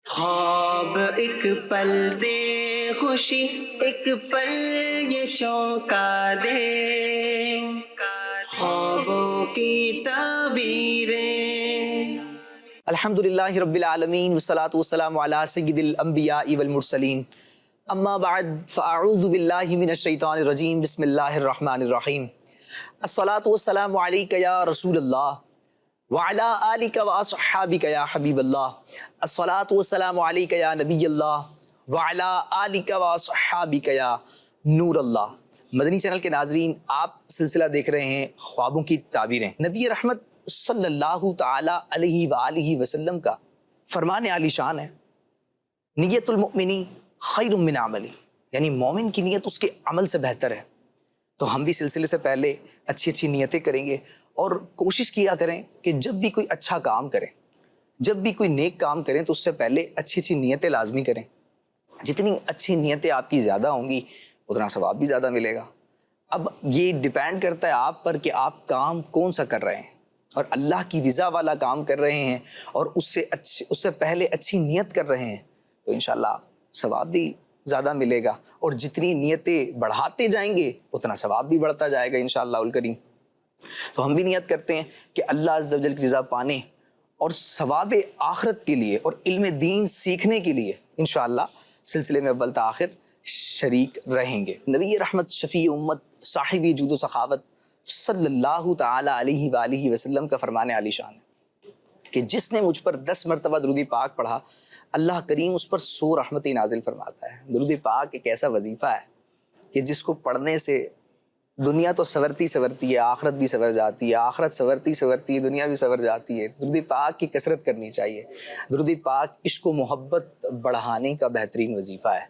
خواب ایک پل دے خوشی ایک پل یہ چونکا دے، خوابوں کی تعبیریں۔ الحمدللہ رب العالمین والصلاة والسلام علی سید الانبیاء والمرسلین، اما بعد فاعوذ باللہ من الشیطان الرجیم، بسم اللہ الرحمن الرحیم۔ الصلاة والسلام علیک یا رسول اللہ وعلی آلک واصحابک یا حبیب اللہ، الصلاة والسلام علیک یا نبی اللہ وعلی آلک واصحابک یا نور اللہ۔ مدنی چینل کے ناظرین، آپ سلسلہ دیکھ رہے ہیں خوابوں کی تعبیریں۔ نبی رحمت صلی اللہ تعالی علیہ وآلہ وسلم کا فرمان عالی شان ہے، نیت المؤمنی خیر من عملی، یعنی مومن کی نیت اس کے عمل سے بہتر ہے۔ تو ہم بھی سلسلے سے پہلے اچھی اچھی نیتیں کریں گے اور کوشش کیا کریں کہ جب بھی کوئی اچھا کام کریں، جب بھی کوئی نیک کام کریں تو اس سے پہلے اچھی اچھی نیتیں لازمی کریں۔ جتنی اچھی نیتیں آپ کی زیادہ ہوں گی اتنا ثواب بھی زیادہ ملے گا۔ اب یہ ڈیپینڈ کرتا ہے آپ پر کہ آپ کام کون سا کر رہے ہیں، اور اللہ کی رضا والا کام کر رہے ہیں اور اس سے پہلے اچھی نیت کر رہے ہیں تو انشاءاللہ ثواب بھی زیادہ ملے گا، اور جتنی نیتیں بڑھاتے جائیں گے اتنا ثواب بھی بڑھتا جائے گا انشاءاللہ الکریم۔ تو ہم بھی نیت کرتے ہیں کہ اللہ عز و جل کی رضا پانے اور ثواب آخرت کے لیے اور علم دین سیکھنے کے لیے انشاءاللہ سلسلے میں اول تا آخر شریک رہیں گے۔ نبی رحمت شفیع امت صاحب جود و سخاوت صلی اللہ تعالی علیہ وآلہ وسلم کا فرمان عالی شان ہے کہ جس نے مجھ پر 10 مرتبہ درود پاک پڑھا اللہ کریم اس پر 100 رحمتیں نازل فرماتا ہے۔ درود پاک ایک ایسا وظیفہ ہے کہ جس کو پڑھنے سے دنیا تو سورتی ہے، آخرت بھی سور جاتی ہے، آخرت سورتی ہے، دنیا بھی سور جاتی ہے۔ درود پاک کی کثرت کرنی چاہیے۔ درود پاک عشق و محبت بڑھانے کا بہترین وظیفہ ہے۔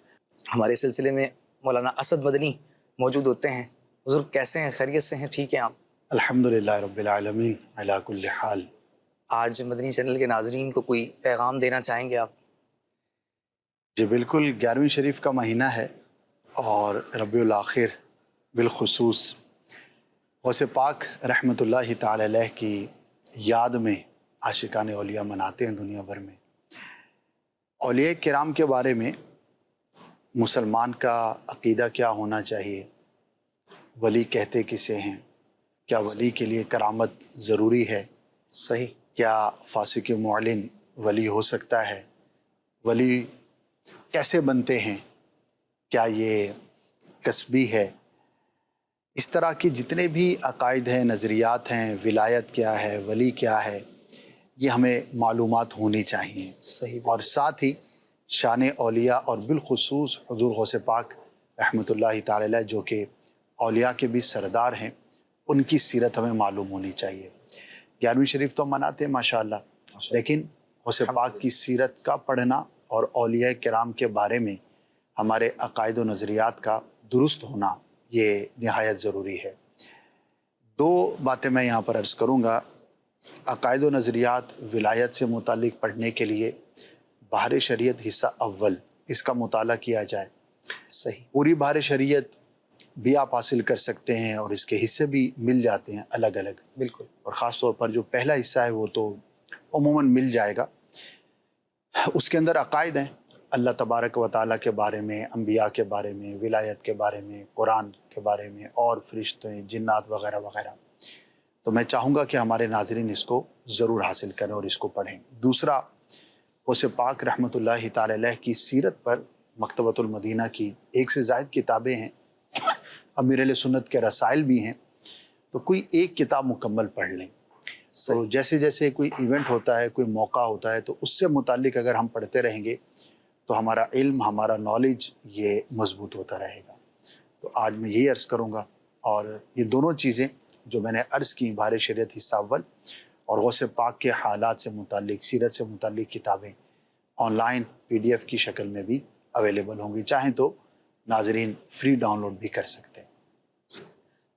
ہمارے سلسلے میں مولانا اسد مدنی موجود ہوتے ہیں۔ حضور کیسے ہیں؟ خیریت سے ہیں؟ ٹھیک ہیں آپ؟ الحمدللہ رب العالمین علی کل حال۔ آج مدنی چینل کے ناظرین کو کوئی پیغام دینا چاہیں گے آپ؟ جی بالکل، 11ویں شریف کا مہینہ ہے اور ربیع الاخر بالخصوص غوث پاک رحمۃ اللہ تعالی علیہ کی یاد میں عاشقان اولیاء مناتے ہیں دنیا بھر میں۔ اولیاء کرام کے بارے میں مسلمان کا عقیدہ کیا ہونا چاہیے؟ ولی کہتے کسے ہیں؟ کیا ولی کے لیے کرامت ضروری ہے؟ صحیح۔ کیا فاسق معلن ولی ہو سکتا ہے؟ ولی کیسے بنتے ہیں؟ کیا یہ کسبی ہے؟ اس طرح کی جتنے بھی عقائد ہیں، نظریات ہیں، ولایت کیا ہے، ولی کیا ہے، یہ ہمیں معلومات ہونی چاہیے۔ صحیح۔ اور ساتھ ہی شان اولیاء اور بالخصوص حضور غوث پاک رحمۃ اللہ تعالی علیہ جو کہ اولیاء کے بھی سردار ہیں، ان کی سیرت ہمیں معلوم ہونی چاہیے۔ 11ویں شریف تو مناتے ہیں ماشاءاللہ، لیکن غوث پاک کی سیرت کا پڑھنا اور اولیاء کرام کے بارے میں ہمارے عقائد و نظریات کا درست ہونا یہ نہایت ضروری ہے۔ 2 باتیں میں یہاں پر عرض کروں گا۔ عقائد و نظریات ولایت سے متعلق پڑھنے کے لیے بحر شریعت حصہ اول اس کا مطالعہ کیا جائے۔ صحیح۔ پوری بحر شریعت بھی آپ حاصل کر سکتے ہیں اور اس کے حصے بھی مل جاتے ہیں الگ الگ، بالکل۔ اور خاص طور پر جو پہلا حصہ ہے وہ تو عموماً مل جائے گا۔ اس کے اندر عقائد ہیں اللہ تبارک و تعالیٰ کے بارے میں، انبیاء کے بارے میں، ولایت کے بارے میں، قرآن کے بارے میں، اور فرشتے، جنات وغیرہ وغیرہ۔ تو میں چاہوں گا کہ ہمارے ناظرین اس کو ضرور حاصل کریں اور اس کو پڑھیں۔ دوسرا، غوث پاک رحمۃ اللہ تعالی علیہ کی سیرت پر مکتبۃ المدینہ کی 1 سے زائد کتابیں ہیں، امیر اہل سنت کے رسائل بھی ہیں، تو کوئی ایک کتاب مکمل پڑھ لیں۔ تو جیسے جیسے کوئی ایونٹ ہوتا ہے، کوئی موقع ہوتا ہے، تو اس سے متعلق اگر ہم پڑھتے رہیں گے تو ہمارا علم، ہمارا نالج یہ مضبوط ہوتا رہے گا۔ تو آج میں یہی عرض کروں گا، اور یہ دونوں چیزیں جو میں نے عرض کی، بحر شریعت حصہ اول اور غوث پاک کے حالات سے متعلق، سیرت سے متعلق کتابیں آن لائن PDF کی شکل میں بھی اویلیبل ہوں گی، چاہیں تو ناظرین فری ڈاؤن لوڈ بھی کر سکتے ہیں۔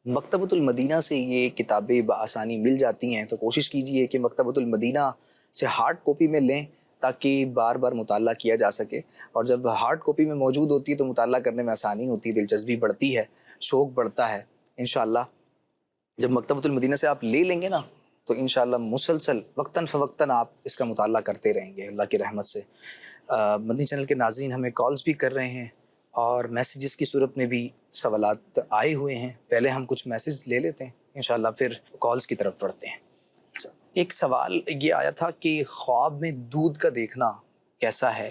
مکتبۃ المدینہ سے یہ کتابیں بآسانی مل جاتی ہیں، تو کوشش کیجئے کہ مکتبۃ المدینہ سے ہارڈ کاپی میں لیں تاکہ بار بار مطالعہ کیا جا سکے، اور جب ہارڈ کاپی میں موجود ہوتی ہے تو مطالعہ کرنے میں آسانی ہوتی ہے، دلچسپی بڑھتی ہے، شوق بڑھتا ہے۔ انشاءاللہ جب مکتبۃ المدینہ سے آپ لے لیں گے نا تو انشاءاللہ مسلسل وقتاً فوقتاً آپ اس کا مطالعہ کرتے رہیں گے اللہ کی رحمت سے۔ مدنی چینل کے ناظرین ہمیں کالز بھی کر رہے ہیں اور میسیجز کی صورت میں بھی سوالات آئے ہوئے ہیں. پہلے ہم کچھ میسیج لے لیتے ہیں انشاءاللہ، پھر کالز کی طرف بڑھتے ہیں. اچھا، ایک سوال یہ آیا تھا کہ خواب میں دودھ کا دیکھنا کیسا ہے،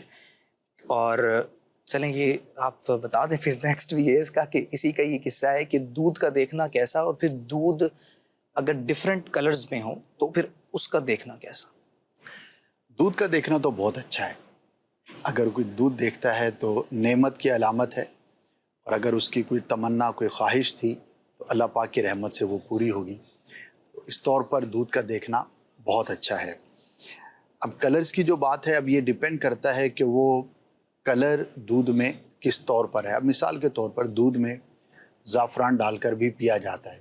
اور چلیں یہ آپ بتا دیں پھر نیکسٹ بھی ہے اس کا کہ اسی کا یہ قصہ ہے کہ دودھ کا دیکھنا کیسا، اور پھر دودھ اگر ڈفرینٹ کلرز میں ہوں تو پھر اس کا دیکھنا کیسا. دودھ کا دیکھنا تو بہت اچھا ہے. اگر کوئی دودھ دیکھتا ہے تو نعمت کی علامت ہے، اور اگر اس کی کوئی تمنا، کوئی خواہش تھی تو اللہ پاک کی رحمت سے وہ پوری ہوگی. تو اس طور پر دودھ کا دیکھنا بہت اچھا ہے. اب کلرز کی جو بات ہے، اب یہ ڈیپینڈ کرتا ہے کہ وہ کلر دودھ میں کس طور پر ہے. اب مثال کے طور پر دودھ میں زعفران ڈال کر بھی پیا جاتا ہے،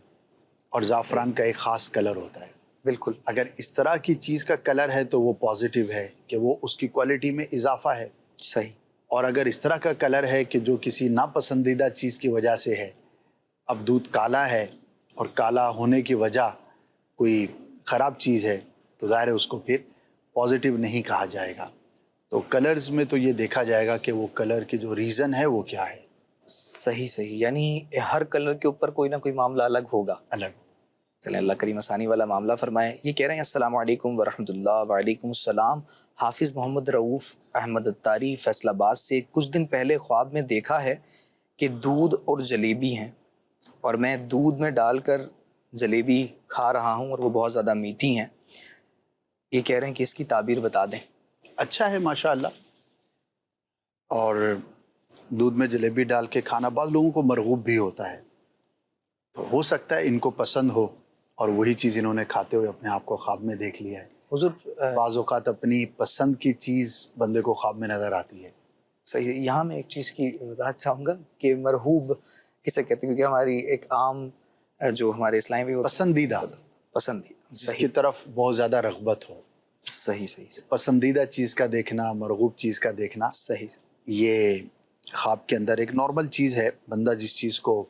اور زعفران کا ایک خاص کلر ہوتا ہے. بالکل اگر اس طرح کی چیز کا کلر ہے تو وہ پازیٹیو ہے کہ وہ اس کی کوالٹی میں اضافہ ہے. صحیح. اور اگر اس طرح کا کلر ہے کہ جو کسی ناپسندیدہ چیز کی وجہ سے ہے، اب دودھ کالا ہے اور کالا ہونے کی وجہ کوئی خراب چیز ہے، تو ظاہر ہے اس کو پھر پازیٹیو نہیں کہا جائے گا. تو کلرز میں تو یہ دیکھا جائے گا کہ وہ کلر کی جو ریزن ہے وہ کیا ہے. صحیح، یعنی ہر کلر کے اوپر کوئی نہ کوئی معاملہ الگ ہوگا. الگ. چلیں اللہ کریم آسانی والا معاملہ فرمائے. یہ کہہ رہے ہیں السلام علیکم ورحمۃ اللہ. وعلیکم السلام. حافظ محمد رعوف احمد اتاری فیصل آباد سے. کچھ دن پہلے خواب میں دیکھا ہے کہ دودھ اور جلیبی ہیں، اور میں دودھ میں ڈال کر جلیبی کھا رہا ہوں اور وہ بہت زیادہ میٹھی ہیں. یہ کہہ رہے ہیں کہ اس کی تعبیر بتا دیں. اچھا ہے ماشاء اللہ. اور دودھ میں جلیبی ڈال کے کھانا بعض لوگوں کو مرغوب بھی ہوتا ہے، تو ہو سکتا ہے ان کو پسند ہو اور وہی چیز انہوں نے کھاتے ہوئے اپنے آپ کو خواب میں دیکھ لیا ہے. حضور بعض اوقات اپنی پسند کی چیز بندے کو خواب میں نظر آتی ہے. صحیح. یہاں میں ایک چیز کی وضاحت چاہوں گا کہ مرحوب کسے کہتے ہیں، کیونکہ ہماری ایک عام جو ہمارے اسلامی پسندیدہ جس کی طرف بہت زیادہ رغبت ہو. صحیح. پسندیدہ چیز کا دیکھنا، مرغوب چیز کا دیکھنا، صحیح. یہ خواب کے اندر ایک نارمل چیز ہے. بندہ جس چیز کو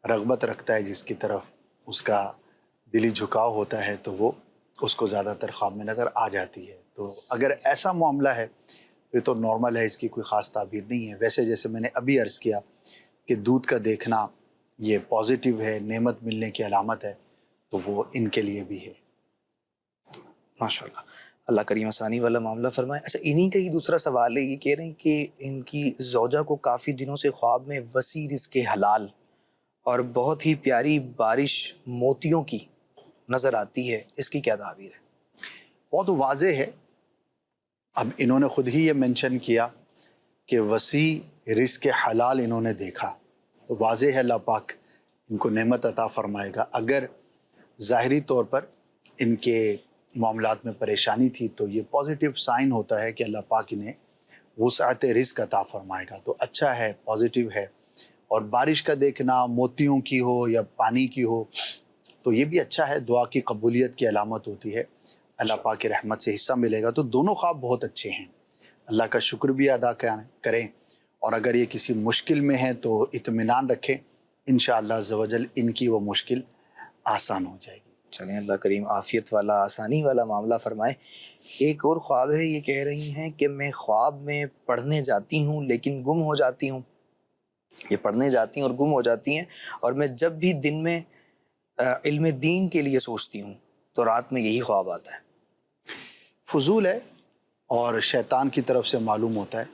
رغبت رکھتا ہے، جس کی طرف اس کا دلی جھکاؤ ہوتا ہے، تو وہ اس کو زیادہ تر خواب میں نظر آ جاتی ہے. تو اگر ایسا معاملہ ہے پھر تو نارمل ہے، اس کی کوئی خاص تعبیر نہیں ہے. ویسے جیسے میں نے ابھی عرض کیا کہ دودھ کا دیکھنا یہ پازیٹیو ہے، نعمت ملنے کی علامت ہے، تو وہ ان کے لیے بھی ہے. ماشاء اللہ. اللہ کریم آسانی والا معاملہ فرمائے. اچھا، انہی کا ہی دوسرا سوال ہے. یہ کہہ رہے ہیں کہ ان کی زوجہ کو کافی دنوں سے خواب میں وسیع رزق حلال اور بہت ہی پیاری بارش موتیوں کی نظر آتی ہے. اس کی کیا تعبیر ہے؟ بہت واضح ہے. اب انہوں نے خود ہی یہ مینشن کیا کہ وسیع رزق حلال انہوں نے دیکھا، تو واضح ہے اللہ پاک ان کو نعمت عطا فرمائے گا. اگر ظاہری طور پر ان کے معاملات میں پریشانی تھی تو یہ پازیٹیو سائن ہوتا ہے کہ اللہ پاک انہیں وسعت رزق عطا فرمائے گا. تو اچھا ہے، پازیٹیو ہے. اور بارش کا دیکھنا موتیوں کی ہو یا پانی کی ہو تو یہ بھی اچھا ہے، دعا کی قبولیت کی علامت ہوتی ہے. اللہ پاک کی رحمت سے حصہ ملے گا. تو دونوں خواب بہت اچھے ہیں. اللہ کا شکر بھی ادا کریں، اور اگر یہ کسی مشکل میں ہیں تو اطمینان رکھیں. انشاءاللہ عز و جل ان کی وہ مشکل آسان ہو جائے گی. چلیں اللہ کریم عافیت والا آسانی والا معاملہ فرمائے. ایک اور خواب ہے. یہ کہہ رہی ہیں کہ میں خواب میں پڑھنے جاتی ہوں لیکن گم ہو جاتی ہوں. یہ پڑھنے جاتی ہیں اور گم ہو جاتی ہیں، اور میں جب بھی دن میں علم دین کے لیے سوچتی ہوں تو رات میں یہی خواب آتا ہے. فضول ہے اور شیطان کی طرف سے معلوم ہوتا ہے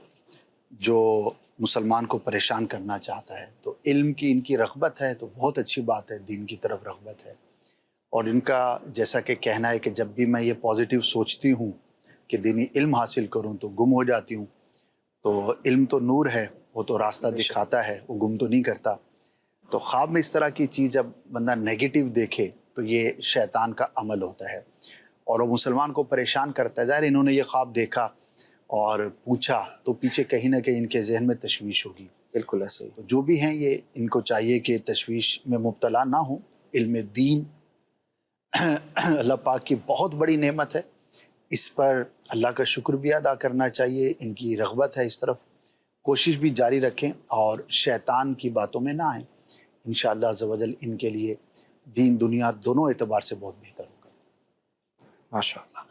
جو مسلمان کو پریشان کرنا چاہتا ہے. تو علم کی ان کی رغبت ہے تو بہت اچھی بات ہے، دین کی طرف رغبت ہے. اور ان کا جیسا کہ کہنا ہے کہ جب بھی میں یہ پازیٹیو سوچتی ہوں کہ دینی علم حاصل کروں تو گم ہو جاتی ہوں. تو علم تو نور ہے، وہ تو راستہ دکھاتا ہے، وہ گم تو نہیں کرتا. تو خواب میں اس طرح کی چیز جب بندہ نیگیٹو دیکھے تو یہ شیطان کا عمل ہوتا ہے اور وہ مسلمان کو پریشان کرتا ہے. ظاہر انہوں نے یہ خواب دیکھا اور پوچھا تو پیچھے کہیں نہ کہیں ان کے ذہن میں تشویش ہوگی. بالکل ایسے ہی. تو جو بھی ہیں یہ ان کو چاہیے کہ تشویش میں مبتلا نہ ہوں. علم دین اللہ پاک کی بہت بڑی نعمت ہے، اس پر اللہ کا شکر بھی ادا کرنا چاہیے. ان کی رغبت ہے اس طرف، کوشش بھی جاری رکھیں اور شیطان کی باتوں میں نہ آئیں. انشاءاللہ عز و جل ان کے لیے دین دنیا دونوں اعتبار سے بہت بہتر ہوگا. ماشاء اللہ.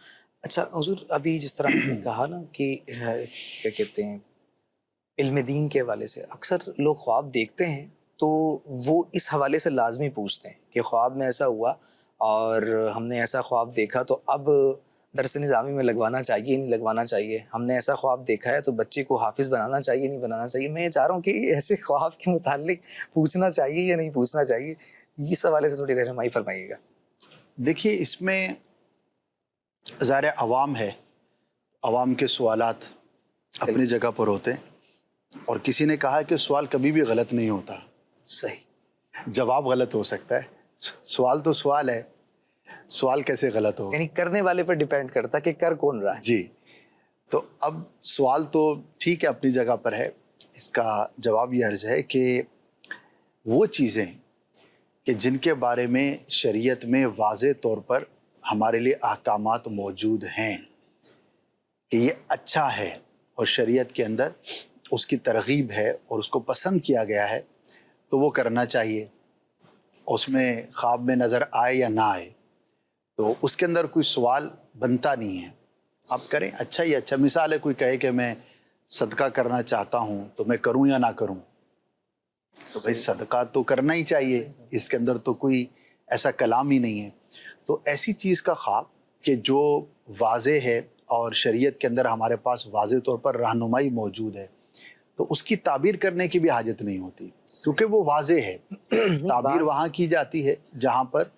اچھا حضور، ابھی جس طرح آپ نے کہا نا کہ کیا کہتے ہیں، علم دین کے حوالے سے اکثر لوگ خواب دیکھتے ہیں تو وہ اس حوالے سے لازمی پوچھتے ہیں کہ خواب میں ایسا ہوا اور ہم نے ایسا خواب دیکھا تو اب درس نظامی میں لگوانا چاہیے نہیں لگوانا چاہیے، ہم نے ایسا خواب دیکھا ہے تو بچے کو حافظ بنانا چاہیے نہیں بنانا چاہیے۔ میں یہ چاہ رہا ہوں کہ ایسے خواب کے متعلق پوچھنا چاہیے یا نہیں پوچھنا چاہیے، اس حوالے سے تھوڑی رہنمائی فرمائیے گا۔ دیکھیے اس میں ظاہر عوام ہے، عوام کے سوالات اپنی جگہ پر ہوتے ہیں، اور کسی نے کہا کہ سوال کبھی بھی غلط نہیں ہوتا، صحیح، جواب غلط ہو سکتا ہے، سوال تو سوال ہے، سوال کیسے غلط ہو؟ یعنی کرنے والے پر ڈیپینڈ کرتا کہ کر کون رہا ہے۔ جی، تو اب سوال تو ٹھیک ہے اپنی جگہ پر ہے، اس کا جواب یہ عرض ہے کہ وہ چیزیں کہ جن کے بارے میں شریعت میں واضح طور پر ہمارے لیے احکامات موجود ہیں کہ یہ اچھا ہے اور شریعت کے اندر اس کی ترغیب ہے اور اس کو پسند کیا گیا ہے، تو وہ کرنا چاہیے، اس میں خواب میں نظر آئے یا نہ آئے تو اس کے اندر کوئی سوال بنتا نہیں ہے، آپ کریں، اچھا ہی اچھا۔ مثال ہے کوئی کہے کہ میں صدقہ کرنا چاہتا ہوں تو میں کروں یا نہ کروں، تو بھائی صدقہ تو کرنا ہی چاہیے، اس کے اندر تو کوئی ایسا کلام ہی نہیں ہے۔ تو ایسی چیز کا خواب کہ جو واضح ہے اور شریعت کے اندر ہمارے پاس واضح طور پر رہنمائی موجود ہے، تو اس کی تعبیر کرنے کی بھی حاجت نہیں ہوتی، کیونکہ وہ واضح ہے۔ تعبیر وہاں کی جاتی ہے جہاں پر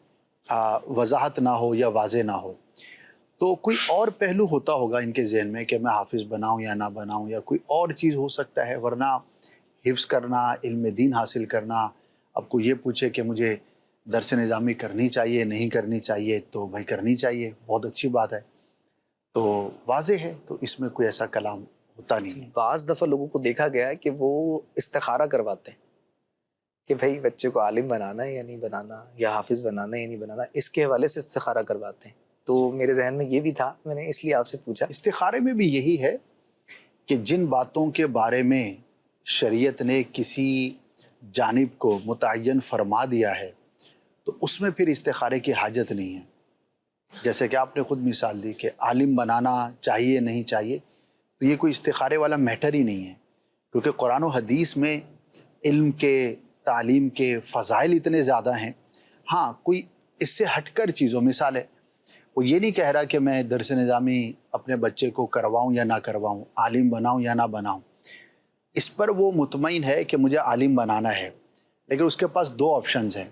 وضاحت نہ ہو یا واضح نہ ہو۔ تو کوئی اور پہلو ہوتا ہوگا ان کے ذہن میں کہ میں حافظ بناؤں یا نہ بناؤں، یا کوئی اور چیز ہو سکتا ہے، ورنہ حفظ کرنا، علم دین حاصل کرنا، اب کوئی یہ پوچھے کہ مجھے درس نظامی کرنی چاہیے نہیں کرنی چاہیے، تو بھائی کرنی چاہیے، بہت اچھی بات ہے، تو واضح ہے، تو اس میں کوئی ایسا کلام ہوتا نہیں ہے۔ بعض دفعہ لوگوں کو دیکھا گیا ہے کہ وہ استخارہ کرواتے ہیں کہ بھائی بچے کو عالم بنانا ہے یا نہیں بنانا، یا حافظ بنانا ہے یا نہیں بنانا، اس کے حوالے سے استخارہ کرواتے ہیں۔ تو میرے ذہن میں یہ بھی تھا، میں نے اس لیے آپ سے پوچھا۔ استخارے میں بھی یہی ہے کہ جن باتوں کے بارے میں شریعت نے کسی جانب کو متعین فرما دیا ہے تو اس میں پھر استخارے کی حاجت نہیں ہے۔ جیسے کہ آپ نے خود مثال دی کہ عالم بنانا چاہیے نہیں چاہیے، تو یہ کوئی استخارے والا میٹر ہی نہیں ہے، کیونکہ قرآن و حدیث میں علم کے، تعلیم کے فضائل اتنے زیادہ ہیں۔ ہاں کوئی اس سے ہٹ کر چیزوں، مثال ہے وہ یہ نہیں کہہ رہا کہ میں درس نظامی اپنے بچے کو کرواؤں یا نہ کرواؤں، عالم بناؤں یا نہ بناؤں، اس پر وہ مطمئن ہے کہ مجھے عالم بنانا ہے، لیکن اس کے پاس دو آپشنز ہیں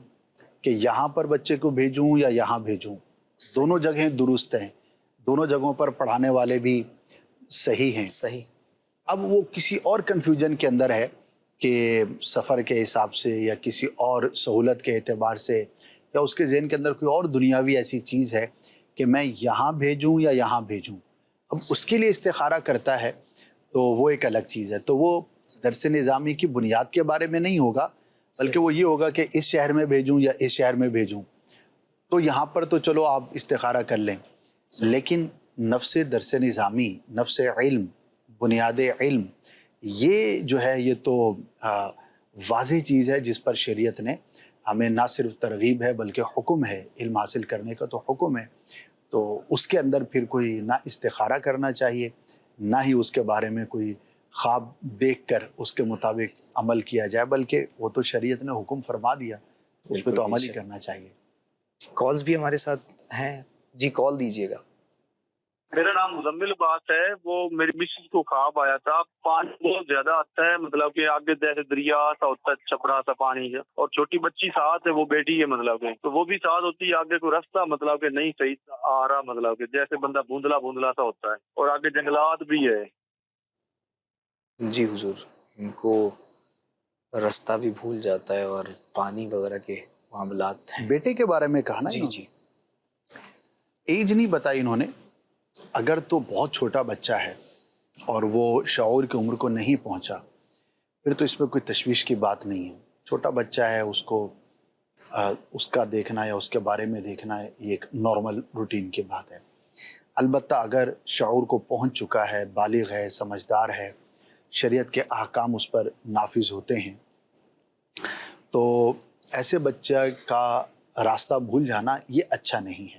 کہ یہاں پر بچے کو بھیجوں یا یہاں بھیجوں، دونوں جگہیں درست ہیں، دونوں جگہوں پر پڑھانے والے بھی صحیح ہیں۔ صحیح، اب وہ کسی اور کنفیوژن کے اندر ہے کہ سفر کے حساب سے یا کسی اور سہولت کے اعتبار سے، یا اس کے ذہن کے اندر کوئی اور دنیاوی ایسی چیز ہے کہ میں یہاں بھیجوں یا یہاں بھیجوں، اب اس کے لیے استخارہ کرتا ہے تو وہ ایک الگ چیز ہے۔ تو وہ درس نظامی کی بنیاد کے بارے میں نہیں ہوگا، بلکہ وہ یہ ہوگا کہ اس شہر میں بھیجوں یا اس شہر میں بھیجوں، تو یہاں پر تو چلو آپ استخارہ کر لیں، لیکن نفس درس نظامی، نفس علم، بنیاد علم، یہ جو ہے یہ تو واضح چیز ہے جس پر شریعت نے ہمیں نہ صرف ترغیب ہے بلکہ حکم ہے، علم حاصل کرنے کا تو حکم ہے، تو اس کے اندر پھر کوئی نہ استخارہ کرنا چاہیے، نہ ہی اس کے بارے میں کوئی خواب دیکھ کر اس کے مطابق عمل کیا جائے، بلکہ وہ تو شریعت نے حکم فرما دیا، اس پہ تو عمل ہی کرنا چاہیے۔ کالز بھی ہمارے ساتھ ہیں، جی کال دیجیے گا۔ میرا نام مزمل عباس ہے۔ وہ میری مسز کو خواب آیا تھا، پانی بہت زیادہ آتا ہے، مطلب کہ آگے جیسے دریا سا ہوتا ہے، چھپڑا سا پانی ہے، اور چھوٹی بچی ساتھ ہے، وہ بیٹی ہے، مطلب کہ تو وہ بھی ساتھ ہوتی ہے، آگے کوئی راستہ مطلب کہ نہیں صحیح آ رہا، مطلب کہ جیسے بندہ بوندلا بوندلا سا ہوتا ہے، اور آگے جنگلات بھی ہے۔ جی حضور، ان کو راستہ بھی بھول جاتا ہے اور پانی وغیرہ کے معاملات ہیں۔ بیٹے کے بارے میں کہا نا، جی جی، ایج نہیں بتائی انہوں نے، اگر تو بہت چھوٹا بچہ ہے اور وہ شعور کی عمر کو نہیں پہنچا، پھر تو اس میں کوئی تشویش کی بات نہیں ہے، چھوٹا بچہ ہے، اس کو اس کا دیکھنا یا اس کے بارے میں دیکھنا ہے، یہ ایک نارمل روٹین کی بات ہے۔ البتہ اگر شعور کو پہنچ چکا ہے، بالغ ہے، سمجھدار ہے، شریعت کے احکام اس پر نافذ ہوتے ہیں، تو ایسے بچہ کا راستہ بھول جانا یہ اچھا نہیں ہے،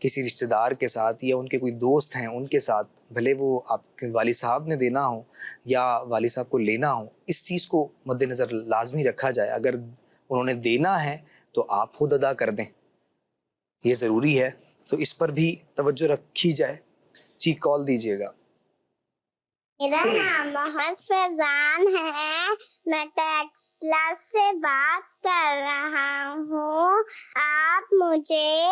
کسی رشتہ دار کے ساتھ یا ان کے کوئی دوست ہیں ان کے ساتھ، بھلے وہ آپ کے والد صاحب نے دینا ہو یا والد صاحب کو لینا ہو، اس چیز کو مد نظر لازمی رکھا جائے۔ اگر انہوں نے دینا ہے تو آپ خود ادا کر دیں، یہ ضروری ہے، تو اس پر بھی توجہ رکھی جائے۔ جی کال دیجیے گا۔ میرا نام محمد فیضان ہے، میں ٹیکسلا سے بات کر رہا ہوں۔ آپ مجھے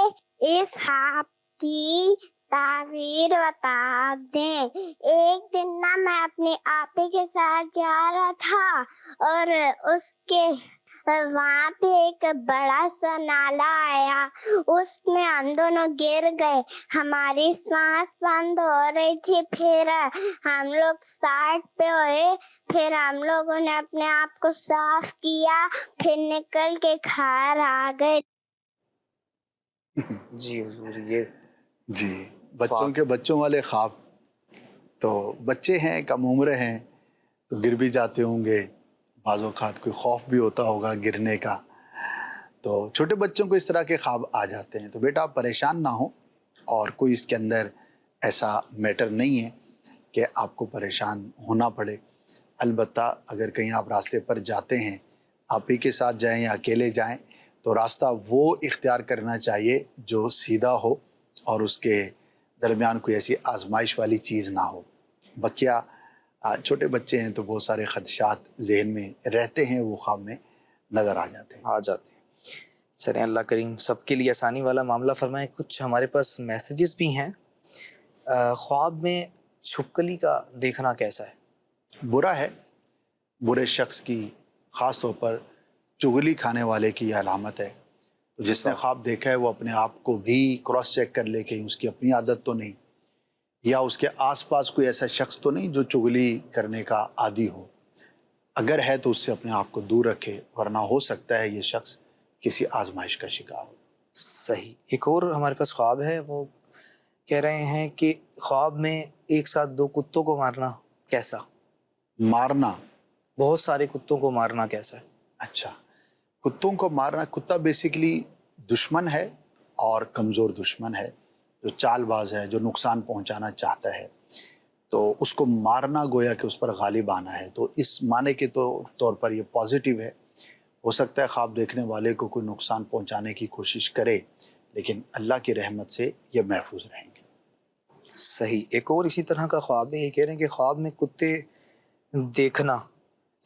اس خواب کی تعبیر بتا دیں۔ ایک دن میں اپنی آپی کے ساتھ جا رہا تھا اور اس کے وہاں پہ ایک بڑا سا نالا آیا، اس میں ہم دونوں گر گئے، ہماری سانس بند ہو رہی تھی، پھر ہم لوگ سائڈ پہ ہوئے، پھر ہم لوگوں نے اپنے آپ کو صاف کیا، پھر نکل کے گھر آ گئے۔ جی حضور، یہ جی، بچوں کے بچوں والے خواب، تو بچے ہیں، کم عمر ہیں، تو گر بھی جاتے ہوں گے، بعض اوقات کوئی خوف بھی ہوتا ہوگا گرنے کا، تو چھوٹے بچوں کو اس طرح کے خواب آ جاتے ہیں۔ تو بیٹا آپ پریشان نہ ہوں، اور کوئی اس کے اندر ایسا میٹر نہیں ہے کہ آپ کو پریشان ہونا پڑے۔ البتہ اگر کہیں آپ راستے پر جاتے ہیں، آپ ہی کے ساتھ جائیں یا اکیلے جائیں، تو راستہ وہ اختیار کرنا چاہیے جو سیدھا ہو اور اس کے درمیان کوئی ایسی آزمائش والی چیز نہ ہو۔ بقیہ چھوٹے بچے ہیں تو بہت سارے خدشات ذہن میں رہتے ہیں، وہ خواب میں نظر آ جاتے ہیں۔ آ جاتے ہیں۔ چلیں اللہ کریم سب کے لیے آسانی والا معاملہ فرمائے۔ کچھ ہمارے پاس میسیجز بھی ہیں۔ خواب میں چھپکلی کا دیکھنا کیسا ہے؟ برا ہے، برے شخص کی، خاص طور پر چغلی کھانے والے کی یہ علامت ہے۔ تو جس نے خواب دیکھا ہے وہ اپنے آپ کو بھی کراس چیک کر لے کہ اس کی اپنی عادت تو نہیں، یا اس کے آس پاس کوئی ایسا شخص تو نہیں جو چغلی کرنے کا عادی ہو۔ اگر ہے تو اس سے اپنے آپ کو دور رکھے، ورنہ ہو سکتا ہے یہ شخص کسی آزمائش کا شکار ہو۔ صحیح۔ ایک اور ہمارے پاس خواب ہے، وہ کہہ رہے ہیں کہ خواب میں ایک ساتھ 2 کتوں کو مارنا کیسا؟ مارنا؟ بہت سارے کتوں کو مارنا کیسا ہے؟ اچھا، کتوں کو مارنا، کتا بیسیکلی دشمن ہے اور کمزور دشمن ہے، جو چال باز ہے، جو نقصان پہنچانا چاہتا ہے، تو اس کو مارنا گویا کہ اس پر غالب آنا ہے۔ تو اس معنی کے طور پر یہ پازیٹیو ہے۔ ہو سکتا ہے خواب دیکھنے والے کو کوئی نقصان پہنچانے کی کوشش کرے، لیکن اللہ کی رحمت سے یہ محفوظ رہیں گے۔ صحیح۔ ایک اور اسی طرح کا خواب ہے، یہ کہہ رہے ہیں کہ خواب میں کتے دیکھنا،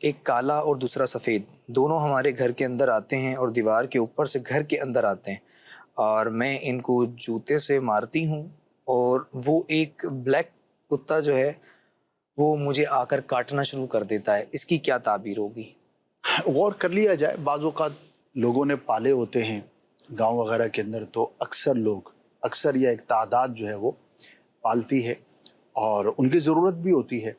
ایک کالا اور دوسرا سفید، دونوں ہمارے گھر کے اندر آتے ہیں اور دیوار کے اوپر سے گھر کے اندر آتے ہیں، اور میں ان کو جوتے سے مارتی ہوں، اور وہ ایک بلیک کتا جو ہے وہ مجھے آ کر کاٹنا شروع کر دیتا ہے۔ اس کی کیا تعبیر ہوگی؟ غور کر لیا جائے، بعض اوقات لوگوں نے پالے ہوتے ہیں گاؤں وغیرہ کے اندر، تو اکثر یہ ایک تعداد جو ہے وہ پالتی ہے، اور ان کی ضرورت بھی ہوتی ہے،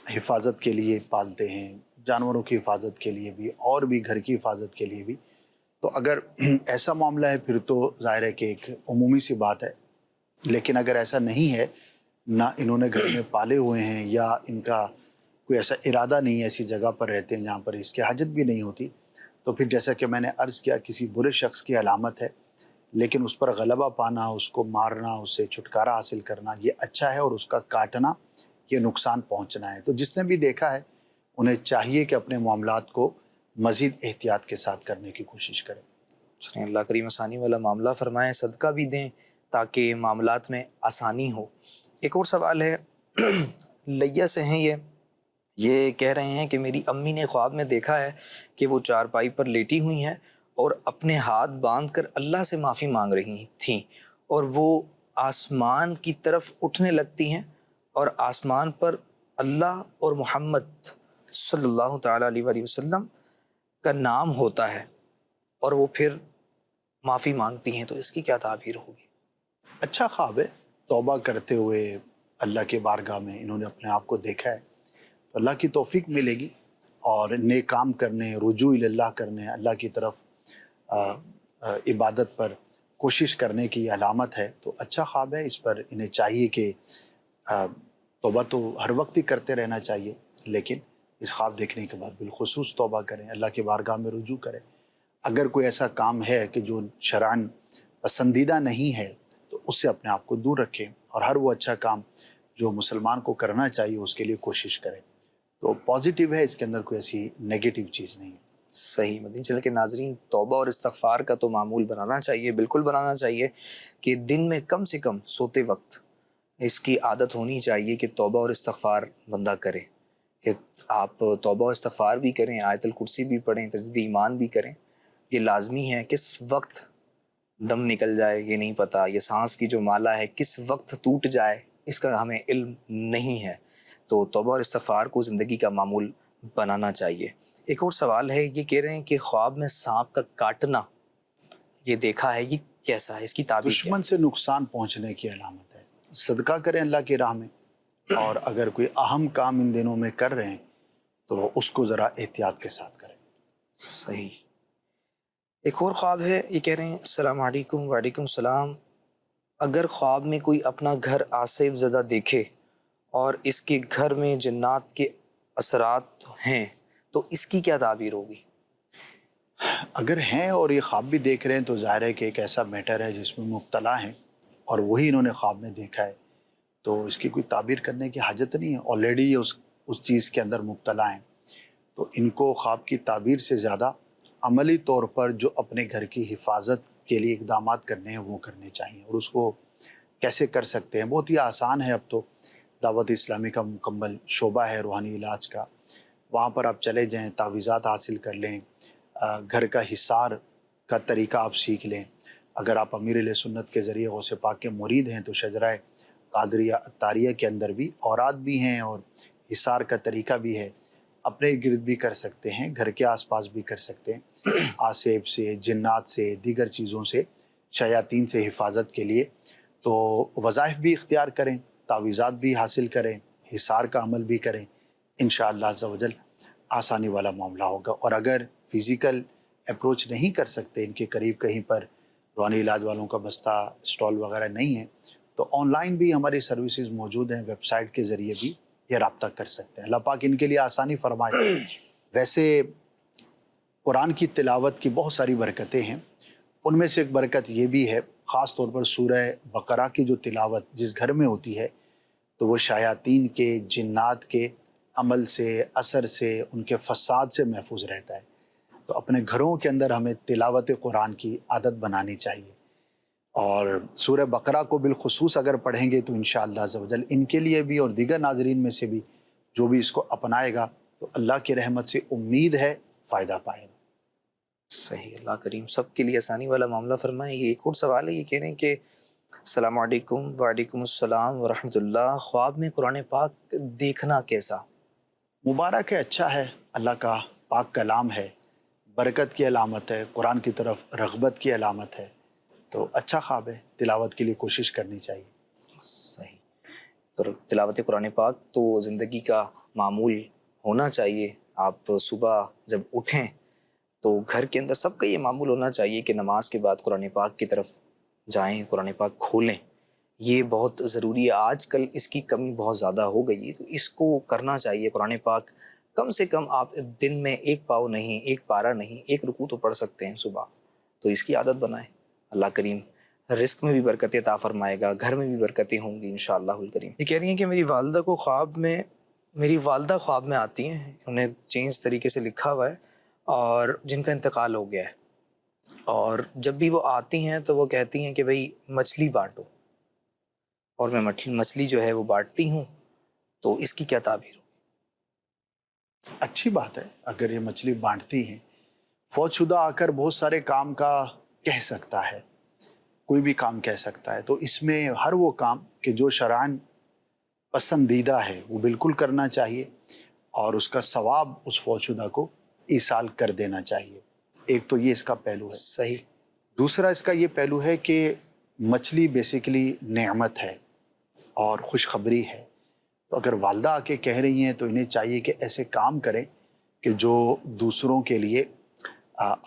حفاظت کے لیے پالتے ہیں، جانوروں کی حفاظت کے لیے بھی اور بھی گھر کی حفاظت کے لیے بھی۔ تو اگر ایسا معاملہ ہے پھر تو ظاہر ہے کہ ایک عمومی سی بات ہے، لیکن اگر ایسا نہیں ہے، نہ انہوں نے گھر میں پالے ہوئے ہیں یا ان کا کوئی ایسا ارادہ نہیں ہے، ایسی جگہ پر رہتے ہیں جہاں پر اس کی حاجت بھی نہیں ہوتی، تو پھر جیسا کہ میں نے عرض کیا کسی برے شخص کی علامت ہے، لیکن اس پر غلبہ پانا، اس کو مارنا، اس سے چھٹکارا حاصل کرنا یہ اچھا ہے، اور اس کا کاٹنا یہ نقصان پہنچنا ہے۔ تو جس نے بھی دیکھا ہے انہیں چاہیے کہ اپنے معاملات کو مزید احتیاط کے ساتھ کرنے کی کوشش کریں۔ چلیں اللہ کریم آسانی والا معاملہ فرمائیں، صدقہ بھی دیں تاکہ معاملات میں آسانی ہو۔ ایک اور سوال ہے، لیا سے ہیں یہ کہہ رہے ہیں کہ میری امی نے خواب میں دیکھا ہے کہ وہ چارپائی پر لیٹی ہوئی ہیں اور اپنے ہاتھ باندھ کر اللہ سے معافی مانگ رہی تھیں، اور وہ آسمان کی طرف اٹھنے لگتی ہیں، اور آسمان پر اللہ اور محمد صلی اللہ تعالیٰ علیہ وآلہ وسلم کا نام ہوتا ہے، اور وہ پھر معافی مانگتی ہیں، تو اس کی کیا تعبیر ہوگی؟ اچھا خواب ہے، توبہ کرتے ہوئے اللہ کے بارگاہ میں انہوں نے اپنے آپ کو دیکھا ہے، تو اللہ کی توفیق ملے گی، اور نیک کام کرنے، رجوع اللہ کرنے، اللہ کی طرف عبادت پر کوشش کرنے کی علامت ہے۔ تو اچھا خواب ہے، اس پر انہیں چاہیے کہ توبہ تو ہر وقت ہی کرتے رہنا چاہیے، لیکن اس خواب دیکھنے کے بعد بالخصوص توبہ کریں، اللہ کے بارگاہ میں رجوع کریں۔ اگر کوئی ایسا کام ہے کہ جو شرعاً پسندیدہ نہیں ہے، تو اس سے اپنے آپ کو دور رکھیں اور ہر وہ اچھا کام جو مسلمان کو کرنا چاہیے اس کے لیے کوشش کریں. تو پازیٹیو ہے، اس کے اندر کوئی ایسی نیگیٹو چیز نہیں ہے. صحیح. مدنی چینل کے ناظرین، توبہ اور استغفار کا تو معمول بنانا چاہیے، بالکل بنانا چاہیے کہ دن میں کم سے کم سوتے وقت اس کی عادت ہونی چاہیے کہ توبہ اور استغفار بندہ کرے، کہ آپ توبہ و استغفار بھی کریں، آیت الکرسی بھی پڑھیں، تجدید ایمان بھی کریں. یہ لازمی ہے. کس وقت دم نکل جائے یہ نہیں پتہ، یہ سانس کی جو مالا ہے کس وقت ٹوٹ جائے اس کا ہمیں علم نہیں ہے. تو توبہ اور استغفار کو زندگی کا معمول بنانا چاہیے. ایک اور سوال ہے، یہ کہہ رہے ہیں کہ خواب میں سانپ کا کاٹنا یہ دیکھا ہے، یہ کیسا ہے، اس کی تعبیر کیا دشمن سے نقصان پہنچنے کی علامت ہے. صدقہ کریں اللہ کی راہ میں، اور اگر کوئی اہم کام ان دنوں میں کر رہے ہیں تو اس کو ذرا احتیاط کے ساتھ کریں. صحیح. ایک اور خواب ہے، یہ کہہ رہے ہیں السلام علیکم. وعلیکم السلام. اگر خواب میں کوئی اپنا گھر آصف زدہ دیکھے اور اس کے گھر میں جنات کے اثرات ہیں تو اس کی کیا تعبیر ہوگی؟ اگر ہیں اور یہ خواب بھی دیکھ رہے ہیں تو ظاہر ہے کہ ایک ایسا میٹر ہے جس میں مبتلا ہیں اور وہی انہوں نے خواب میں دیکھا ہے، تو اس کی کوئی تعبیر کرنے کی حاجت نہیں ہے. آلریڈی یہ اس چیز کے اندر مبتلا ہیں، تو ان کو خواب کی تعبیر سے زیادہ عملی طور پر جو اپنے گھر کی حفاظت کے لیے اقدامات کرنے ہیں وہ کرنے چاہیے. اور اس کو کیسے کر سکتے ہیں؟ بہت ہی آسان ہے. اب تو دعوت اسلامی کا مکمل شعبہ ہے روحانی علاج کا، وہاں پر آپ چلے جائیں، تعویذات حاصل کر لیں، گھر کا حصار کا طریقہ آپ سیکھ لیں. اگر آپ امیر اہل سنت کے ذریعے غوث پاک کے مرید ہیں تو شجرہ قادریہ عطاریہ کے اندر بھی اوراد بھی ہیں اور حصار کا طریقہ بھی ہے. اپنے گرد بھی کر سکتے ہیں، گھر کے آس پاس بھی کر سکتے ہیں، آصف سے، جنات سے، دیگر چیزوں سے، شیاطین سے حفاظت کے لیے. تو وظائف بھی اختیار کریں، تعویذات بھی حاصل کریں، حصار کا عمل بھی کریں. انشاءاللہ عز و جل آسانی والا معاملہ ہوگا. اور اگر فزیکل اپروچ نہیں کر سکتے، ان کے قریب کہیں پر روحانی علاج والوں کا بستہ اسٹال وغیرہ نہیں ہے، تو آن لائن بھی ہماری سروسز موجود ہیں، ویب سائٹ کے ذریعے بھی یہ رابطہ کر سکتے ہیں. اللہ پاک ان کے لیے آسانی فرمائے. ویسے قرآن کی تلاوت کی بہت ساری برکتیں ہیں، ان میں سے ایک برکت یہ بھی ہے، خاص طور پر سورہ بقرہ کی جو تلاوت جس گھر میں ہوتی ہے تو وہ شیاطین کے، جنات کے عمل سے، اثر سے، ان کے فساد سے محفوظ رہتا ہے. تو اپنے گھروں کے اندر ہمیں تلاوت قرآن کی عادت بنانی چاہیے، اور سورہ بقرہ کو بالخصوص اگر پڑھیں گے تو انشاءاللہ عز و جل ان کے لیے بھی اور دیگر ناظرین میں سے بھی جو بھی اس کو اپنائے گا تو اللہ کی رحمت سے امید ہے فائدہ پائے گا. صحیح. اللہ کریم سب کے لیے آسانی والا معاملہ فرمائے. یہ ایک اور سوال ہے، یہ کہہ رہے ہیں کہ السلام علیکم. وعلیکم السلام ورحمۃ اللہ. خواب میں قرآن پاک دیکھنا کیسا؟ مبارک ہے، اچھا ہے، اللہ کا پاک کلام ہے، برکت کی علامت ہے، قرآن کی طرف رغبت کی علامت ہے، تو اچھا خواب ہے، تلاوت کے لیے کوشش کرنی چاہیے. صحیح. تو تلاوت قرآن پاک تو زندگی کا معمول ہونا چاہیے. آپ صبح جب اٹھیں تو گھر کے اندر سب کا یہ معمول ہونا چاہیے کہ نماز کے بعد قرآن پاک کی طرف جائیں، قرآن پاک کھولیں. یہ بہت ضروری ہے. آج کل اس کی کمی بہت زیادہ ہو گئی ہے، تو اس کو کرنا چاہیے. قرآن پاک کم سے کم آپ دن میں ایک پاؤ نہیں، ایک پارہ نہیں، ایک رکوع تو پڑھ سکتے ہیں صبح. تو اس کی عادت بنائیں. اللہ کریم رزق میں بھی برکتیں عطا فرمائے گا، گھر میں بھی برکتیں ہوں گی انشاءاللہ الکریم. یہ کہہ رہی ہیں کہ میری والدہ خواب میں آتی ہیں، انہیں چینج طریقے سے لکھا ہوا ہے اور جن کا انتقال ہو گیا ہے، اور جب بھی وہ آتی ہیں تو وہ کہتی ہیں کہ بھئی مچھلی بانٹو، اور میں مچھلی جو ہے وہ بانٹتی ہوں. تو اس کی کیا تعبیر ہو؟ اچھی بات ہے اگر یہ مچھلی بانٹتی ہیں. فوت شدہ آ کر بہت سارے کام کا کہہ سکتا ہے، کوئی بھی کام کہہ سکتا ہے، تو اس میں ہر وہ کام کہ جو شرعاً پسندیدہ ہے وہ بالکل کرنا چاہیے، اور اس کا ثواب اس فوت شدہ کو ایصال کر دینا چاہیے. ایک تو یہ اس کا پہلو ہے. صحیح. دوسرا اس کا یہ پہلو ہے کہ مچھلی بیسیکلی نعمت ہے اور خوشخبری ہے. تو اگر والدہ آ کے کہہ رہی ہیں تو انہیں چاہیے کہ ایسے کام کریں کہ جو دوسروں کے لیے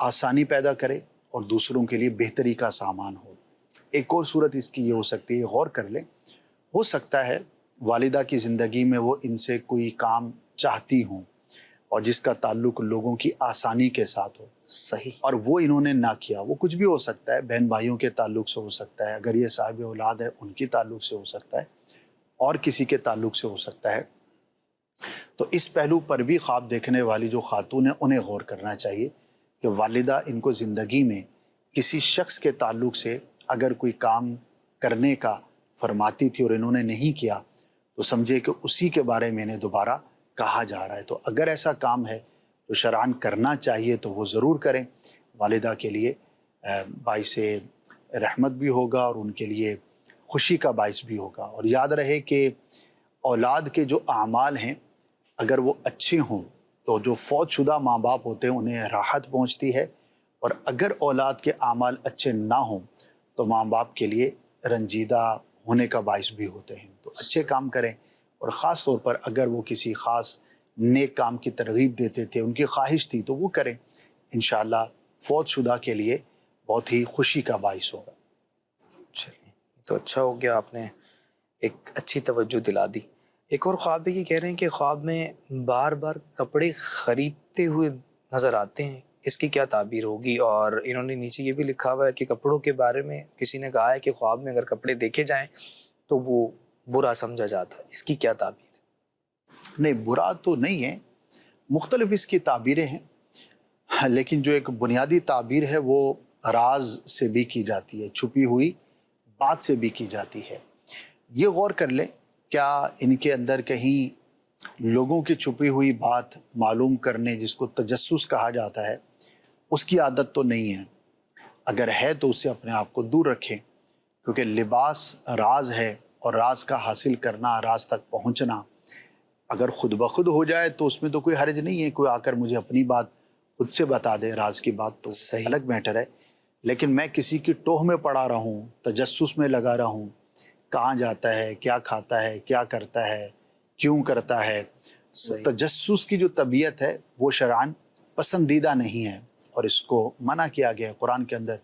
آسانی پیدا کرے اور دوسروں کے لیے بہتری کا سامان ہو. ایک اور صورت اس کی یہ ہو سکتی ہے، غور کر لیں، ہو سکتا ہے والدہ کی زندگی میں وہ ان سے کوئی کام چاہتی ہوں اور جس کا تعلق لوگوں کی آسانی کے ساتھ ہو. صحیح. اور وہ انہوں نے نہ کیا. وہ کچھ بھی ہو سکتا ہے، بہن بھائیوں کے تعلق سے ہو سکتا ہے، اگر یہ صاحب اولاد ہے ان کی تعلق سے ہو سکتا ہے، اور کسی کے تعلق سے ہو سکتا ہے. تو اس پہلو پر بھی خواب دیکھنے والی جو خاتون ہیں انہیں غور کرنا چاہیے کہ والدہ ان کو زندگی میں کسی شخص کے تعلق سے اگر کوئی کام کرنے کا فرماتی تھی اور انہوں نے نہیں کیا تو سمجھے کہ اسی کے بارے میں انہیں دوبارہ کہا جا رہا ہے. تو اگر ایسا کام ہے تو شرعاً کرنا چاہیے تو وہ ضرور کریں. والدہ کے لیے باعث رحمت بھی ہوگا اور ان کے لیے خوشی کا باعث بھی ہوگا. اور یاد رہے کہ اولاد کے جو اعمال ہیں اگر وہ اچھے ہوں تو جو فوت شدہ ماں باپ ہوتے ہیں انہیں راحت پہنچتی ہے، اور اگر اولاد کے اعمال اچھے نہ ہوں تو ماں باپ کے لیے رنجیدہ ہونے کا باعث بھی ہوتے ہیں. تو اچھے کام کریں، اور خاص طور پر اگر وہ کسی خاص نیک کام کی ترغیب دیتے تھے، ان کی خواہش تھی تو وہ کریں. انشاءاللہ فوت شدہ کے لیے بہت ہی خوشی کا باعث ہوگا. چلیے تو اچھا ہو گیا، آپ نے ایک اچھی توجہ دلا دی. ایک اور خواب بھی یہ کہہ رہے ہیں کہ خواب میں بار بار کپڑے خریدتے ہوئے نظر آتے ہیں، اس کی کیا تعبیر ہوگی؟ اور انہوں نے نیچے یہ بھی لکھا ہوا ہے کہ کپڑوں کے بارے میں کسی نے کہا ہے کہ خواب میں اگر کپڑے دیکھے جائیں تو وہ برا سمجھا جاتا ہے، اس کی کیا تعبیر ہے؟ نہیں، برا تو نہیں ہے، مختلف اس کی تعبیریں ہیں، لیکن جو ایک بنیادی تعبیر ہے وہ راز سے بھی کی جاتی ہے، چھپی ہوئی بات سے بھی کی جاتی ہے. یہ غور کر لیں کیا ان کے اندر کہیں لوگوں کی چھپی ہوئی بات معلوم کرنے، جس کو تجسس کہا جاتا ہے، اس کی عادت تو نہیں ہے؟ اگر ہے تو اس سے اپنے آپ کو دور رکھیں، کیونکہ لباس راز ہے، اور راز کا حاصل کرنا، راز تک پہنچنا اگر خود بخود ہو جائے تو اس میں تو کوئی حرج نہیں ہے. کوئی آ کر مجھے اپنی بات خود سے بتا دے، راز کی بات تو صحیح. الگ میٹر ہے. لیکن میں کسی کی ٹوہ میں پڑا رہا ہوں، تجسس میں لگا رہا ہوں، کہاں جاتا ہے، کیا کھاتا ہے، کیا کرتا ہے، کیوں کرتا ہے، صحیح. تجسس کی جو طبیعت ہے وہ شرعاً پسندیدہ نہیں ہے، اور اس کو منع کیا گیا ہے قرآن کے اندر.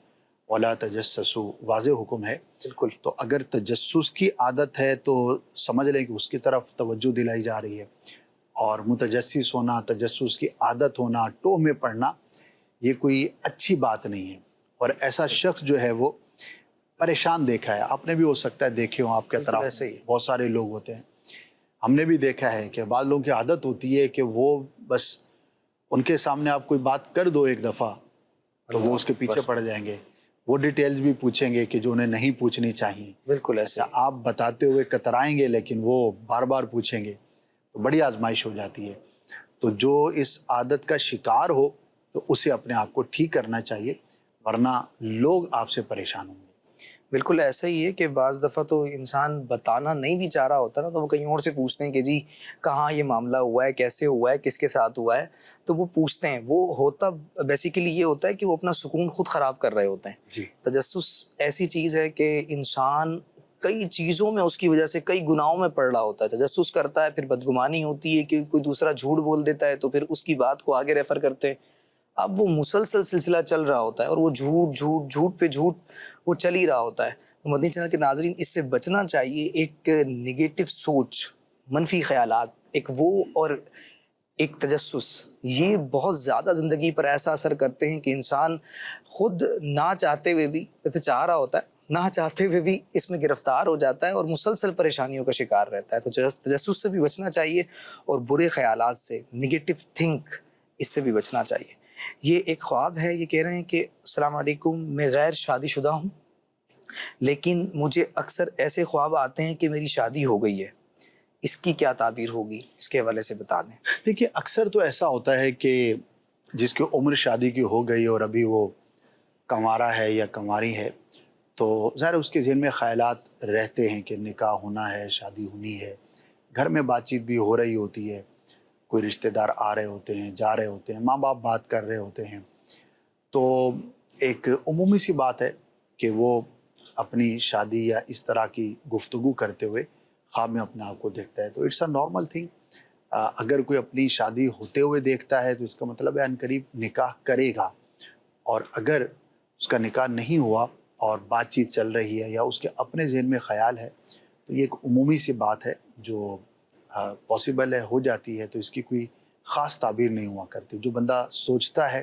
وَلَا تَجَسَّسُوا واضح حکم ہے. بالکل. تو اگر تجسس کی عادت ہے تو سمجھ لیں کہ اس کی طرف توجہ دلائی جا رہی ہے. اور متجسس ہونا، تجسس کی عادت ہونا، ٹوہ میں پڑنا، یہ کوئی اچھی بات نہیں ہے. اور ایسا شخص جو ہے وہ پریشان دیکھا ہے، آپ نے بھی ہو سکتا ہے دیکھے ہوں، آپ کے بالکل طرف ایسے ہی. بہت سارے لوگ ہوتے ہیں. ہم نے بھی دیکھا ہے کہ بعض لوگوں کی عادت ہوتی ہے کہ وہ بس ان کے سامنے آپ کوئی بات کر دو ایک دفعہ تو وہ اس کے پیچھے پڑ جائیں گے، وہ ڈیٹیلز بھی پوچھیں گے کہ جو انہیں نہیں پوچھنی چاہیے. بالکل ایسے ہی. آپ بتاتے ہوئے کترائیں گے لیکن وہ بار بار پوچھیں گے تو بڑی آزمائش ہو جاتی ہے. تو جو اس عادت کا شکار ہو تو اسے اپنے آپ کو ٹھیک کرنا چاہیے، ورنہ لوگ آپ سے پریشان ہوں گے. بالکل ایسا ہی ہے کہ بعض دفعہ تو انسان بتانا نہیں بھی چاہ رہا ہوتا نا، تو وہ کہیں اور سے پوچھتے ہیں کہ جی کہاں یہ معاملہ ہوا ہے، کیسے ہوا ہے، کس کے ساتھ ہوا ہے. تو وہ پوچھتے ہیں، وہ ہوتا بیسیکلی یہ ہوتا ہے کہ وہ اپنا سکون خود خراب کر رہے ہوتے ہیں. جی. تجسس ایسی چیز ہے کہ انسان کئی چیزوں میں اس کی وجہ سے کئی گناہوں میں پڑ رہا ہوتا ہے. تجسس کرتا ہے، پھر بدگمانی ہوتی ہے کہ کوئی دوسرا جھوٹ بول دیتا ہے تو پھر اس کی بات کو آگے ریفر کرتے ہیں. اب وہ مسلسل سلسلہ چل رہا ہوتا ہے اور وہ جھوٹ جھوٹ جھوٹ پہ جھوٹ وہ چل ہی رہا ہوتا ہے. تو مدنی چینل کے ناظرین اس سے بچنا چاہیے. ایک نگیٹو سوچ، منفی خیالات، ایک وہ اور ایک تجسس، یہ بہت زیادہ زندگی پر ایسا اثر کرتے ہیں کہ انسان خود نہ چاہتے ہوئے بھی، ویسے چاہ رہا ہوتا ہے، نہ چاہتے ہوئے بھی اس میں گرفتار ہو جاتا ہے اور مسلسل پریشانیوں کا شکار رہتا ہے. تو تجسس سے بھی بچنا چاہیے اور برے خیالات سے، نگیٹو تھنک، اس سے بھی بچنا چاہیے. یہ ایک خواب ہے، یہ کہہ رہے ہیں کہ السلام علیکم، میں غیر شادی شدہ ہوں لیکن مجھے اکثر ایسے خواب آتے ہیں کہ میری شادی ہو گئی ہے، اس کی کیا تعبیر ہوگی؟ اس کے حوالے سے بتا دیں. دیکھیے اکثر تو ایسا ہوتا ہے کہ جس کی عمر شادی کی ہو گئی اور ابھی وہ کنوارا ہے یا کنواری ہے تو ظاہر اس کے ذہن میں خیالات رہتے ہیں کہ نکاح ہونا ہے، شادی ہونی ہے، گھر میں بات چیت بھی ہو رہی ہوتی ہے، کوئی رشتہ دار آ رہے ہوتے ہیں، جا رہے ہوتے ہیں، ماں باپ بات کر رہے ہوتے ہیں. تو ایک عمومی سی بات ہے کہ وہ اپنی شادی یا اس طرح کی گفتگو کرتے ہوئے خواب میں اپنے آپ کو دیکھتا ہے. تو اٹس اے نارمل تھنگ. اگر کوئی اپنی شادی ہوتے ہوئے دیکھتا ہے تو اس کا مطلب ہے عنقریب نکاح کرے گا، اور اگر اس کا نکاح نہیں ہوا اور بات چیت چل رہی ہے یا اس کے اپنے ذہن میں خیال ہے تو یہ ایک عمومی سی بات ہے جو پاسبل ہے، ہو جاتی ہے. تو اس کی کوئی خاص تعبیر نہیں ہوا کرتی. جو بندہ سوچتا ہے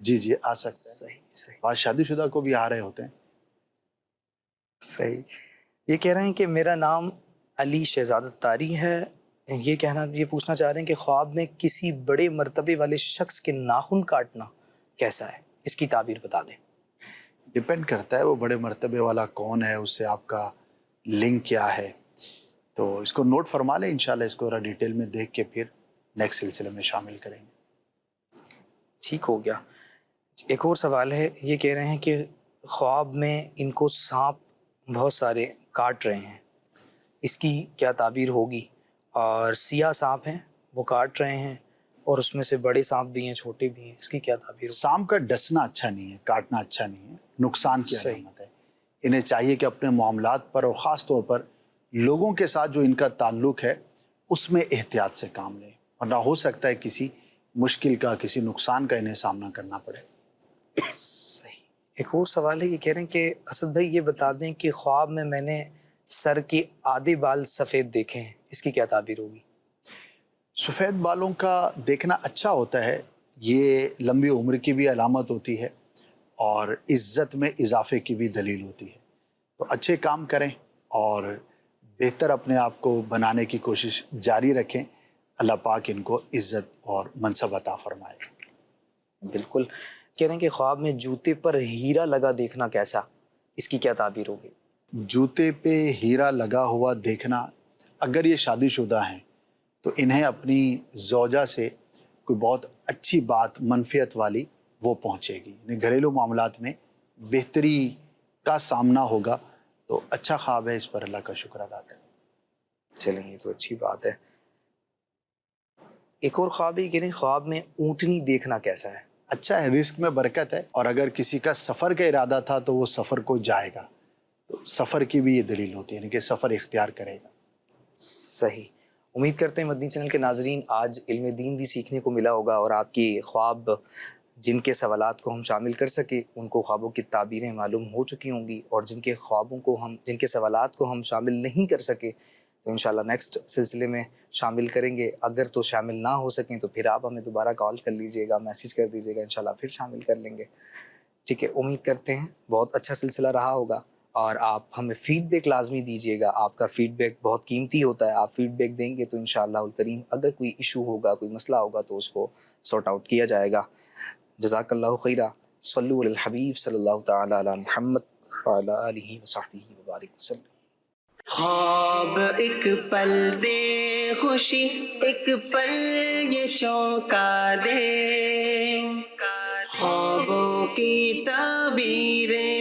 جی جی آ سکتا ہے، صحیح صحیح بعض شادی شدہ کو بھی آ رہے ہوتے ہیں۔ صحیح۔ یہ کہہ رہے ہیں کہ میرا نام علی شہزاد طاری ہے، یہ پوچھنا چاہ رہے ہیں کہ خواب میں کسی بڑے مرتبے والے شخص کے ناخن کاٹنا کیسا ہے، اس کی تعبیر بتا دیں۔ ڈپینڈ کرتا ہے وہ بڑے مرتبے والا کون ہے، اس سے آپ کا لنک کیا ہے، تو اس کو نوٹ فرما لیں، انشاءاللہ اس کو ذرا ڈیٹیل میں دیکھ کے پھر نیکسٹ سلسلے میں شامل کریں گے۔ ٹھیک ہو گیا۔ ایک اور سوال ہے، یہ کہہ رہے ہیں کہ خواب میں ان کو سانپ بہت سارے کاٹ رہے ہیں، اس کی کیا تعبیر ہوگی؟ اور سیاہ سانپ ہیں وہ کاٹ رہے ہیں، اور اس میں سے بڑے سانپ بھی ہیں چھوٹے بھی ہیں، اس کی کیا تعبیر ہوگی؟ سانپ کا ڈسنا اچھا نہیں ہے، کاٹنا اچھا نہیں ہے، نقصان کی صحیح۔ علامت ہے۔ انہیں چاہیے کہ اپنے معاملات پر اور خاص طور پر لوگوں کے ساتھ جو ان کا تعلق ہے اس میں احتیاط سے کام لیں، ورنہ ہو سکتا ہے کسی مشکل کا، کسی نقصان کا انہیں سامنا کرنا پڑے۔ صحیح۔ ایک اور سوال ہے، یہ کہہ رہے ہیں کہ اسد بھائی یہ بتا دیں کہ خواب میں نے سر کے آدھے بال سفید دیکھے ہیں، اس کی کیا تعبیر ہوگی؟ سفید بالوں کا دیکھنا اچھا ہوتا ہے، یہ لمبی عمر کی بھی علامت ہوتی ہے اور عزت میں اضافے کی بھی دلیل ہوتی ہے، تو اچھے کام کریں اور بہتر اپنے آپ کو بنانے کی کوشش جاری رکھیں، اللہ پاک ان کو عزت اور منصب عطا فرمائے۔ بالکل۔ کہہ رہے ہیں کہ خواب میں جوتے پر ہیرا لگا دیکھنا کیسا، اس کی کیا تعبیر ہوگی؟ جوتے پہ ہیرا لگا ہوا دیکھنا، اگر یہ شادی شدہ ہیں تو انہیں اپنی زوجہ سے کوئی بہت اچھی بات منفیت والی وہ پہنچے گی، انہیں گھریلو معاملات میں بہتری کا سامنا ہوگا، تو اچھا خواب ہے، اس پر اللہ کا شکر ادا کریں۔ چلیں یہ تو اچھی بات ہے۔ ایک اور خواب ہے کہ خواب میں اونٹنی دیکھنا کیسا ہے؟ اچھا ہے، رزق میں برکت ہے، اور اگر کسی کا سفر کا ارادہ تھا تو وہ سفر کو جائے گا، تو سفر کی بھی یہ دلیل ہوتی ہے، یعنی کہ سفر اختیار کرے گا۔ صحیح۔ امید کرتے ہیں مدنی چینل کے ناظرین آج علم دین بھی سیکھنے کو ملا ہوگا، اور آپ کی خواب جن کے سوالات کو ہم شامل کر سکے ان کو خوابوں کی تعبیریں معلوم ہو چکی ہوں گی، اور جن کے سوالات کو ہم شامل نہیں کر سکے تو انشاءاللہ نیکسٹ سلسلے میں شامل کریں گے۔ اگر تو شامل نہ ہو سکیں تو پھر آپ ہمیں دوبارہ کال کر لیجئے گا، میسیج کر دیجئے گا، انشاءاللہ پھر شامل کر لیں گے۔ ٹھیک ہے، امید کرتے ہیں بہت اچھا سلسلہ رہا ہوگا، اور آپ ہمیں فیڈ بیک لازمی دیجیے گا، آپ کا فیڈ بیک بہت قیمتی ہوتا ہے، آپ فیڈ بیک دیں گے تو انشاءاللہ الکریم اگر کوئی ایشو ہوگا، کوئی مسئلہ ہوگا تو اس کو سارٹ آؤٹ کیا جائے گا۔ جزاک اللہ خیرہ، صلو علی الحبیب صلی اللہ تعالی علی محمد وعلی آلہ وصحبہ وبارک وسلم۔ خواب ایک پل دے خوشی، ایک پل یہ چونکا دے، خوابوں کی تعبیریں